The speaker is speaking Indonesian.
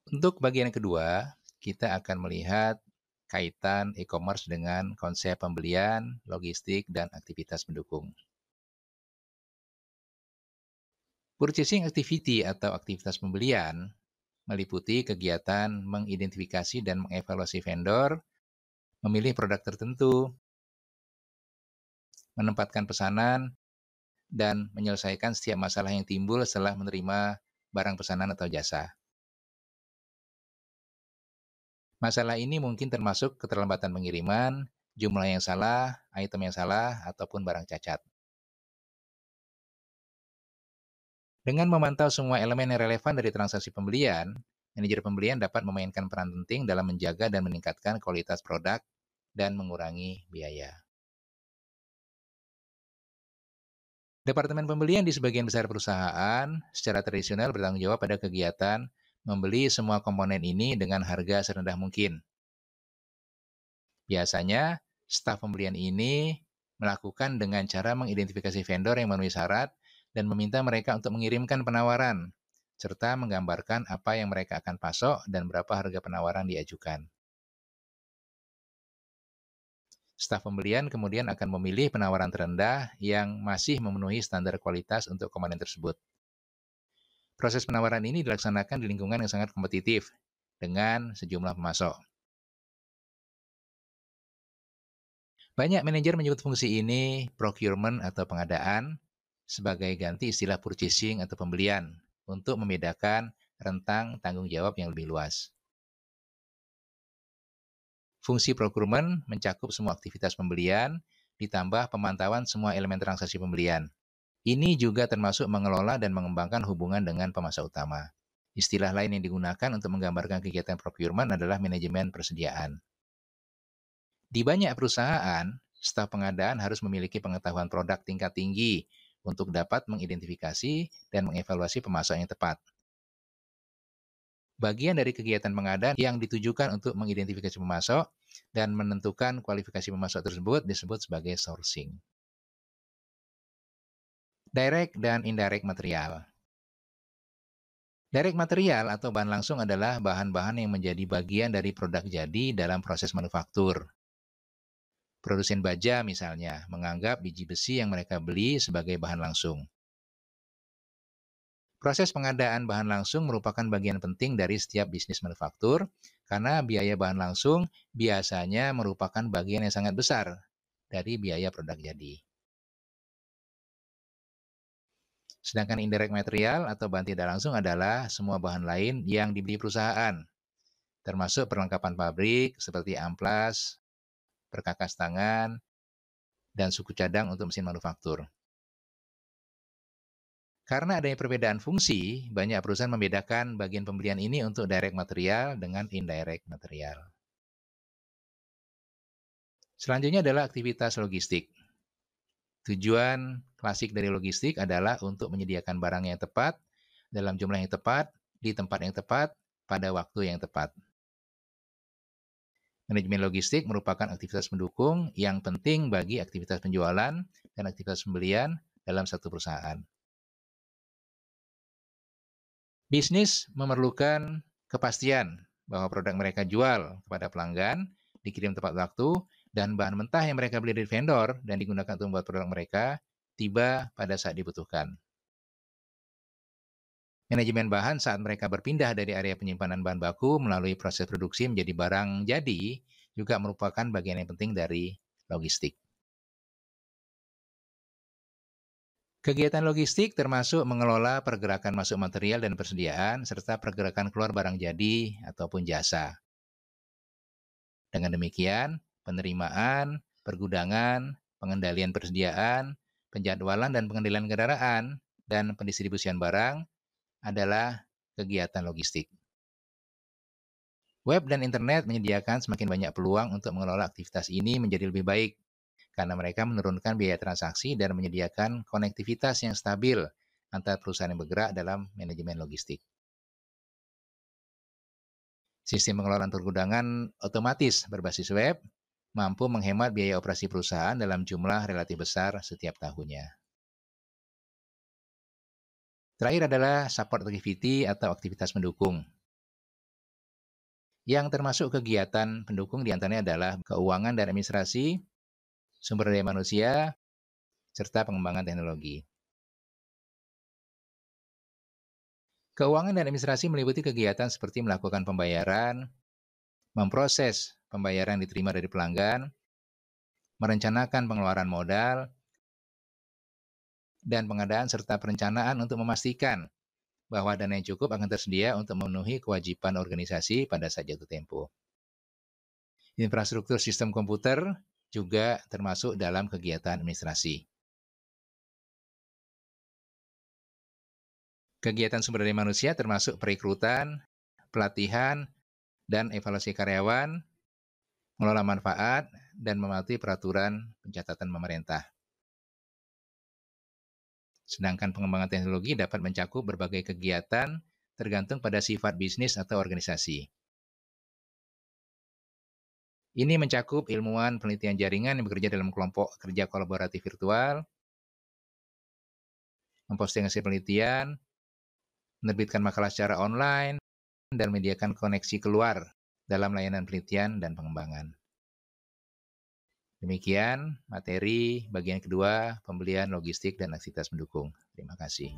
Untuk bagian kedua, kita akan melihat kaitan e-commerce dengan konsep pembelian, logistik, dan aktivitas pendukung. Purchasing activity atau aktivitas pembelian meliputi kegiatan mengidentifikasi dan mengevaluasi vendor, memilih produk tertentu, menempatkan pesanan, dan menyelesaikan setiap masalah yang timbul setelah menerima barang pesanan atau jasa. Masalah ini mungkin termasuk keterlambatan pengiriman, jumlah yang salah, item yang salah, ataupun barang cacat. Dengan memantau semua elemen yang relevan dari transaksi pembelian, manajer pembelian dapat memainkan peran penting dalam menjaga dan meningkatkan kualitas produk dan mengurangi biaya. Departemen pembelian di sebagian besar perusahaan secara tradisional bertanggung jawab pada kegiatan membeli semua komponen ini dengan harga serendah mungkin. Biasanya, staf pembelian ini melakukan dengan cara mengidentifikasi vendor yang memenuhi syarat dan meminta mereka untuk mengirimkan penawaran, serta menggambarkan apa yang mereka akan pasok dan berapa harga penawaran diajukan. Staf pembelian kemudian akan memilih penawaran terendah yang masih memenuhi standar kualitas untuk komponen tersebut. Proses penawaran ini dilaksanakan di lingkungan yang sangat kompetitif dengan sejumlah pemasok. Banyak manajer menyebut fungsi ini procurement atau pengadaan sebagai ganti istilah purchasing atau pembelian untuk membedakan rentang tanggung jawab yang lebih luas. Fungsi procurement mencakup semua aktivitas pembelian, ditambah pemantauan semua elemen transaksi pembelian. Ini juga termasuk mengelola dan mengembangkan hubungan dengan pemasok utama. Istilah lain yang digunakan untuk menggambarkan kegiatan procurement adalah manajemen persediaan. Di banyak perusahaan, staf pengadaan harus memiliki pengetahuan produk tingkat tinggi untuk dapat mengidentifikasi dan mengevaluasi pemasok yang tepat. Bagian dari kegiatan pengadaan yang ditujukan untuk mengidentifikasi pemasok dan menentukan kualifikasi pemasok tersebut disebut sebagai sourcing. Direct dan indirect material. Direct material atau bahan langsung adalah bahan-bahan yang menjadi bagian dari produk jadi dalam proses manufaktur. Produsen baja misalnya menganggap biji besi yang mereka beli sebagai bahan langsung. Proses pengadaan bahan langsung merupakan bagian penting dari setiap bisnis manufaktur karena biaya bahan langsung biasanya merupakan bagian yang sangat besar dari biaya produk jadi. Sedangkan indirect material atau bahan tidak langsung adalah semua bahan lain yang dibeli perusahaan, termasuk perlengkapan pabrik seperti amplas, perkakas tangan, dan suku cadang untuk mesin manufaktur. Karena adanya perbedaan fungsi, banyak perusahaan membedakan bagian pembelian ini untuk direct material dengan indirect material. Selanjutnya adalah aktivitas logistik. Tujuan klasik dari logistik adalah untuk menyediakan barang yang tepat, dalam jumlah yang tepat, di tempat yang tepat, pada waktu yang tepat. Manajemen logistik merupakan aktivitas pendukung yang penting bagi aktivitas penjualan dan aktivitas pembelian dalam satu perusahaan. Bisnis memerlukan kepastian bahwa produk mereka jual kepada pelanggan, dikirim tepat waktu, dan bahan mentah yang mereka beli dari vendor dan digunakan untuk membuat produk mereka tiba pada saat dibutuhkan. Manajemen bahan saat mereka berpindah dari area penyimpanan bahan baku melalui proses produksi menjadi barang jadi juga merupakan bagian yang penting dari logistik. Kegiatan logistik termasuk mengelola pergerakan masuk material dan persediaan, serta pergerakan keluar barang jadi ataupun jasa. Dengan demikian, penerimaan, pergudangan, pengendalian persediaan, penjadwalan dan pengendalian kendaraan, dan pendistribusian barang adalah kegiatan logistik. Web dan internet menyediakan semakin banyak peluang untuk mengelola aktivitas ini menjadi lebih baik, karena mereka menurunkan biaya transaksi dan menyediakan konektivitas yang stabil antara perusahaan yang bergerak dalam manajemen logistik. Sistem pengelolaan pergudangan otomatis berbasis web mampu menghemat biaya operasi perusahaan dalam jumlah relatif besar setiap tahunnya. Terakhir adalah support activity atau aktivitas mendukung. Yang termasuk kegiatan pendukung diantaranya adalah keuangan dan administrasi, sumber daya manusia, serta pengembangan teknologi. Keuangan dan administrasi meliputi kegiatan seperti melakukan pembayaran, memproses pembayaran diterima dari pelanggan, merencanakan pengeluaran modal, dan pengadaan serta perencanaan untuk memastikan bahwa dana yang cukup akan tersedia untuk memenuhi kewajiban organisasi pada saat jatuh tempo. Infrastruktur sistem komputer juga termasuk dalam kegiatan administrasi. Kegiatan sumber daya manusia termasuk perekrutan, pelatihan, dan evaluasi karyawan, mengelola manfaat, dan mematuhi peraturan pencatatan pemerintah. Sedangkan pengembangan teknologi dapat mencakup berbagai kegiatan tergantung pada sifat bisnis atau organisasi. Ini mencakup ilmuwan penelitian jaringan yang bekerja dalam kelompok kerja kolaboratif virtual, memposting hasil penelitian, menerbitkan makalah secara online, dan menyediakan koneksi keluar dalam layanan penelitian dan pengembangan. Demikian materi bagian kedua, pembelian logistik dan aktivitas pendukung. Terima kasih.